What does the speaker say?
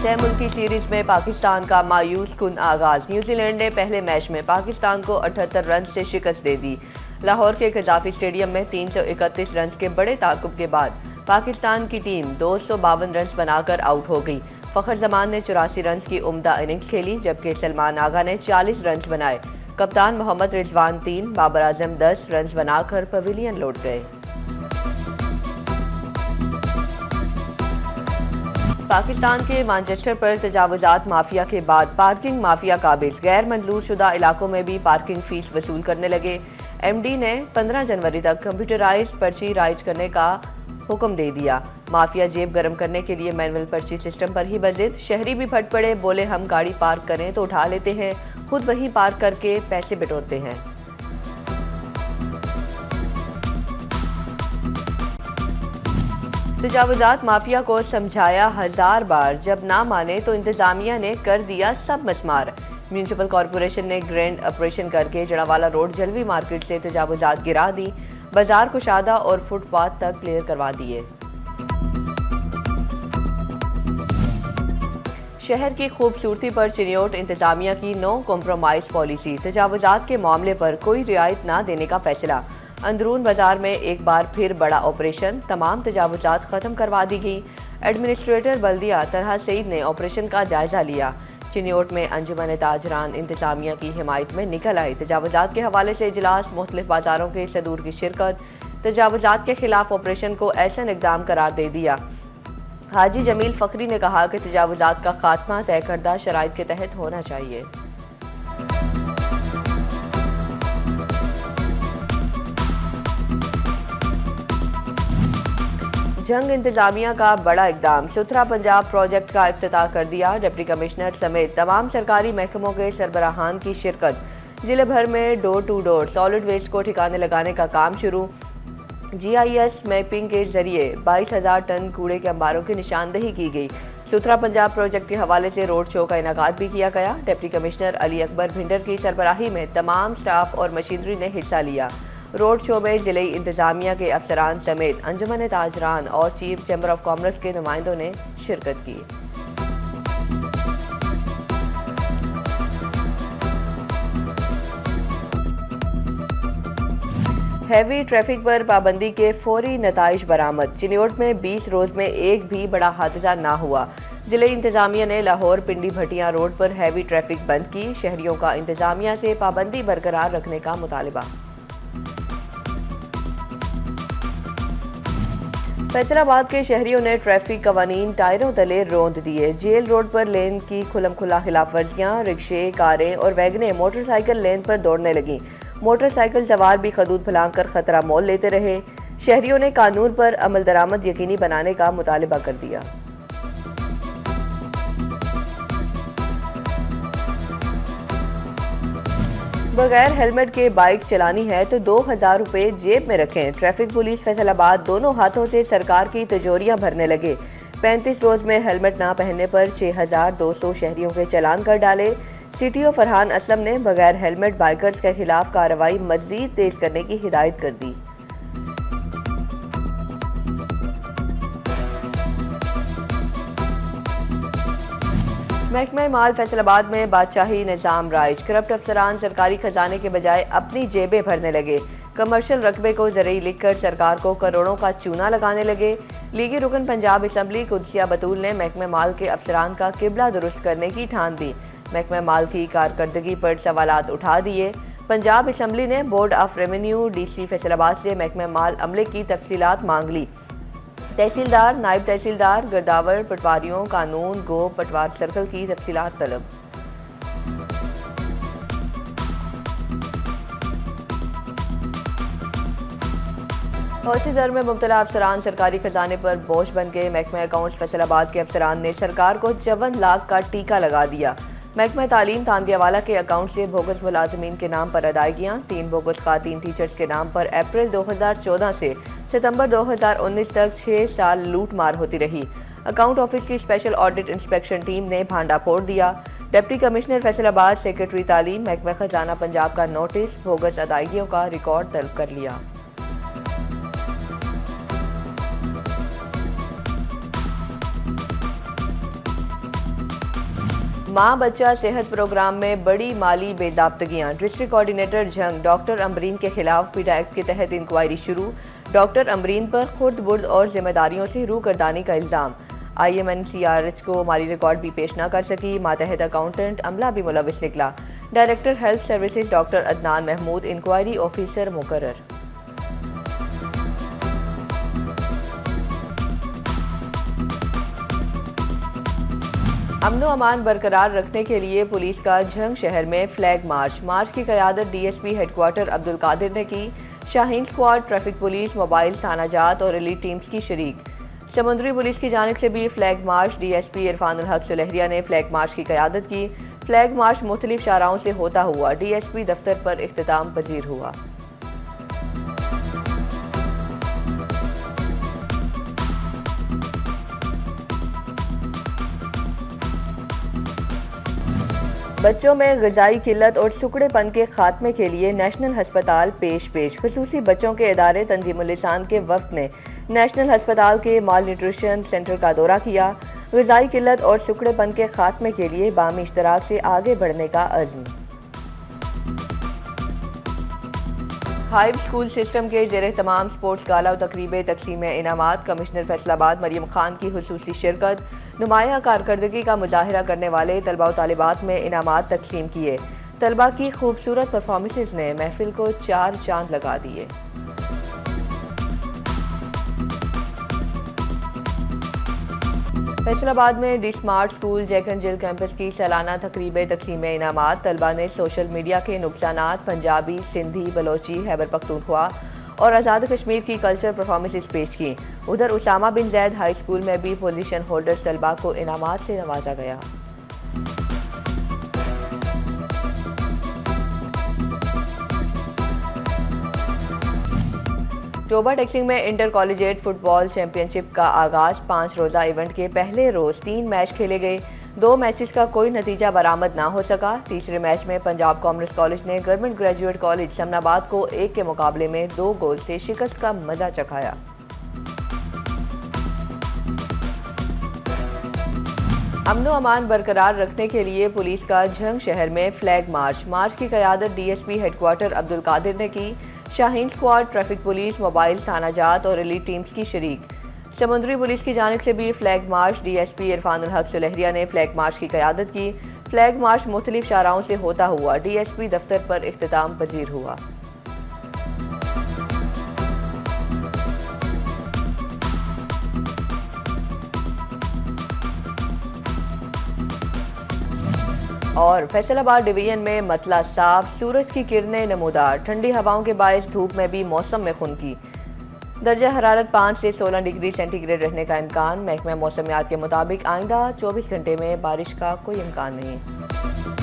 6 मुल्की सीरीज में पाकिस्तान का मायूस कुन आगाज। न्यूजीलैंड ने पहले मैच में पाकिस्तान को 78 रन से शिकस्त दे दी। लाहौर के कजाफी स्टेडियम में 331 रन के बड़े ताकुब के बाद पाकिस्तान की टीम 252 रन बनाकर आउट हो गई। फखर जमान ने 84 रन की उम्दा इनिंग्स खेली, जबकि सलमान आगा ने 40 रन बनाए। कप्तान मोहम्मद रिजवान 3, बाबर आजम 10 रन बनाकर पवेलियन लौट गए। पाकिस्तान के मैनचेस्टर पर तजावुजात माफिया के बाद पार्किंग माफिया काबिज। गैर मंजूर शुदा इलाकों में भी पार्किंग फीस वसूल करने लगे। एमडी ने 15 जनवरी तक कंप्यूटराइज पर्ची राइज करने का हुक्म दे दिया। माफिया जेब गर्म करने के लिए मैनुअल पर्ची सिस्टम पर ही बजिद। शहरी भी फट पड़े, बोले हम गाड़ी पार्क करें तो उठा लेते हैं, खुद वहीं पार्क करके पैसे बटोरते हैं। तजावुजात माफिया को समझाया 1000 बार, जब ना माने तो इंतजामिया ने कर दिया सब मसमार। म्यूनिसिपल कॉरपोरेशन ने ग्रैंड ऑपरेशन करके जड़ावाला रोड जलवी मार्केट से तजावुजात गिरा दी। बाजार कुशादा और फुटपाथ तक क्लियर करवा दिए। शहर की खूबसूरती पर चिन्योट इंतजामिया की नो कॉम्प्रोमाइज पॉलिसी। तजावुजात के मामले पर कोई रियायत न देने का फैसला। अंदरून बाजार में एक बार फिर बड़ा ऑपरेशन, तमाम तजावुजात खत्म करवा दी गई। एडमिनिस्ट्रेटर बल्दिया तलहा सईद ने ऑपरेशन का जायजा लिया। चिन्योट में अंजुमन ताजरान इंतजामिया की हिमायत में निकल आई। तजावुजात के हवाले से इजलास, मुख्तलिफ बाजारों के सदूर की शिरकत। तजावुजात के खिलाफ ऑपरेशन को ऐसा इक़दाम करार दे दिया। हाजी जमील फकरी ने कहा कि तजावुजात का खात्मा तय करदा शराइत के तहत होना चाहिए। जंग इंतजामिया का बड़ा इकदाम। सुथरा पंजाब प्रोजेक्ट का इफ्तिताह कर दिया। डिप्टी कमिश्नर समेत तमाम सरकारी महकमों के सरबराहान की शिरकत। जिले भर में door to door solid waste को ठिकाने लगाने का काम शुरू। GIS मैपिंग के जरिए 22,000 टन कूड़े के अंबारों की निशानदेही की गई। सुथरा पंजाब प्रोजेक्ट के हवाले से रोड शो का इनेकाद भी किया गया। डिप्टी कमिश्नर अली अकबर भिंडर की सरबराही में तमाम स्टाफ और मशीनरी ने हिस्सा लिया। रोड शो में जिले इंतजामिया के अफसरान समेत अंजुमन ताजरान और चीफ चैम्बर ऑफ कॉमर्स के नुमाइंदों ने शिरकत की। हैवी ट्रैफिक पर पाबंदी के फौरी नताइज बरामद। चिन्योट में 20 रोज में एक भी बड़ा हादसा ना हुआ। जिले इंतजामिया ने लाहौर पिंडी भटिया रोड पर हैवी ट्रैफिक बंद की। शहरियों का इंतजामिया से पाबंदी बरकरार रखने का मुतालिबा। फैसलाबाद के शहरियों ने ट्रैफिक कवानीन टायरों तले रोंद दिए। जेल रोड पर लेन की खुलम खुला खिलाफ वर्जियां। रिक्शे, कारें और वैगनें मोटरसाइकिल लेन पर दौड़ने लगी। मोटरसाइकिल सवार भी खदूद फैलाकर खतरा मोल लेते रहे। शहरियों ने कानून पर अमल दरामद यकीनी बनाने का मुतालिबा कर दिया। बगैर हेलमेट के बाइक चलानी है तो 2000 रुपए जेब में रखें। ट्रैफिक पुलिस फैसलाबाद दोनों हाथों से सरकार की तिजोरियां भरने लगे। 35 रोज में हेलमेट ना पहनने पर 6200 शहरियों के चालान कर डाले। CTO फरहान असलम ने बगैर हेलमेट बाइकर्स के खिलाफ कार्रवाई मजीद तेज करने की हिदायत कर दी। महकमा माल फैसलाबाद में बादशाही निजाम राइज। करप्ट अफसरान सरकारी खजाने के बजाय अपनी जेबें भरने लगे। कमर्शियल रकबे को जरिए लिखकर सरकार को करोड़ों का चूना लगाने लगे। लीगी रुकन पंजाब असम्बली कुदसिया बतूल ने महकमा माल के अफसरान का किबला दुरुस्त करने की ठान दी। महकमा माल की कारकर्दगी पर सवालात उठा दिए। पंजाब असम्बली ने board of revenue DC Faisalabad से महकमा माल अमले की तफसीलात मांग ली। तहसीलदार, नायब तहसीलदार, गिरदावर, पटवारियों, कानून गो पटवार सर्कल की तफसीलात तलब। फौजी दर में मुब्तला अफसरान सरकारी खजाने पर बोझ बन गए। महकमा अकाउंट्स फैसलाबाद के अफसरान ने सरकार को 54 लाख का टीका लगा दिया। महकमा तालीम तांदियावाला के अकाउंट से बोगस मुलाजमीन के नाम पर अदायगियां। 3 बोगस खातीन टीचर्स के नाम पर अप्रैल 2014 से सितंबर 2019 तक 6 साल लूट मार होती रही। अकाउंट ऑफिस की स्पेशल ऑडिट इंस्पेक्शन टीम ने भांडा फोड़ दिया। डिप्टी कमिश्नर फैसलाबाद, सेक्रेटरी तालीम, महकमा खजाना पंजाब का नोटिस, बोगस अदायगियों का रिकॉर्ड तलब कर लिया। मां बच्चा सेहत प्रोग्राम में बड़ी माली बेदाब्तगियां। डिस्ट्रिक्ट कोऑर्डिनेटर जंग डॉक्टर अमरीन के खिलाफ पीडा एक्ट के तहत इंक्वायरी शुरू। डॉक्टर अमरीन पर खुर्द बुर्द और जिम्मेदारियों से रूगर्दानी का इल्जाम। IMNCRH को माली रिकॉर्ड भी पेश न कर सकी। मातहत अकाउंटेंट अमला भी मुलविस निकला। Director health services doctor Adnan Mahmood inquiry officer मुकर्रर। अमनो अमान बरकरार रखने के लिए पुलिस का झंग शहर में फ्लैग मार्च की क़यादत DSP हेडक्वार्टर अब्दुल कादिर ने की। Shaheen squad, traffic police, mobile थाना जात और रिलीफ टीम्स की शरीक। समुद्री पुलिस की जानिब से भी फ्लैग मार्च। DSP इरफानुल हक सुलहरिया ने फ्लैग मार्च की क़यादत की। फ्लैग मार्च मुख्तलिफ शाहराहों से होता हुआ DSP दफ्तर पर इख्तिताम पजीर हुआ। बच्चों में ग़िज़ाई किल्लत और सुकड़ेपन के खात्मे के लिए नेशनल हस्पताल पेश। खुसूसी बच्चों के इदारे तंजीमुल-लिसान के वफ्द ने नेशनल हस्पताल के माल न्यूट्रिशन सेंटर का दौरा किया। ग़िज़ाई किल्लत और सुकड़ेपन के खात्मे के लिए बामी इश्तराक से आगे बढ़ने का अज़्म। हाइब स्कूल सिस्टम के ज़ेरे तमाम स्पोर्ट्स गाला और तकरीबे तकसीम इनामात। कमिश्नर फैसलाबाद मरियम खान की हुसूसी शिरकत। नुमाया कारकर्दगी का मुजाहिरा करने वाले तलबा और तालिबात में इनामात तकसीम किए। तलबा की खूबसूरत परफॉर्मेंसेज ने महफिल को 4 चांद लगा दिए। फैसलाबाद में the smart school Jack and Jill campus की सालाना तकरीब तकसीम इनामात। तलबा ने सोशल मीडिया के नुकसानात, पंजाबी, सिंधी, बलोची, खैबर पख्तूनख्वा और आज़ाद कश्मीर की कल्चर परफॉर्मेंसेज पेश की। उधर उसामा बिन जैद हाई स्कूल में भी पोजीशन होल्डर्स तलबा को इनामात से नवाजा गया। टोबा टेक्सिंग में इंटर कॉलेजिएट फुटबॉल चैंपियनशिप का आगाज। 5 रोजा इवेंट के पहले रोज 3 मैच खेले गए। 2 मैचेस का कोई नतीजा बरामद ना हो सका। तीसरे मैच में पंजाब कॉमर्स कॉलेज ने गवर्नमेंट ग्रेजुएट कॉलेज समनाबाद को 1 के मुकाबले में 2 गोल से शिकस्त का मजा चखाया। अमनो अमान बरकरार रखने के लिए पुलिस का झंग शहर में फ्लैग मार्च की क़यादत DSP हेडक्वार्टर अब्दुल कादिर ने की। Shaheen squad, traffic police, mobile थाना जात और रिलीफ टीम्स की शरीक। समुद्री पुलिस की जानिब से भी फ्लैग मार्च। DSP इरफानुल हक सुलहरिया ने फ्लैग मार्च की क़यादत की। फ्लैग मार्च मुख्तलिफ शाहराहों से होता हुआ DSP दफ्तर पर इख्तिताम पजीर हुआ। और फैसलाबाद डिवीजन में मतला साफ, सूरज की किरणें नमूदार। ठंडी हवाओं के बायस धूप में भी मौसम में खुनकी। दर्जा हरारत 5 से 16 डिग्री सेंटीग्रेड रहने का इम्कान। महकमा मौसमियात के मुताबिक आइंदा 24 घंटे में बारिश का कोई इम्कान नहीं।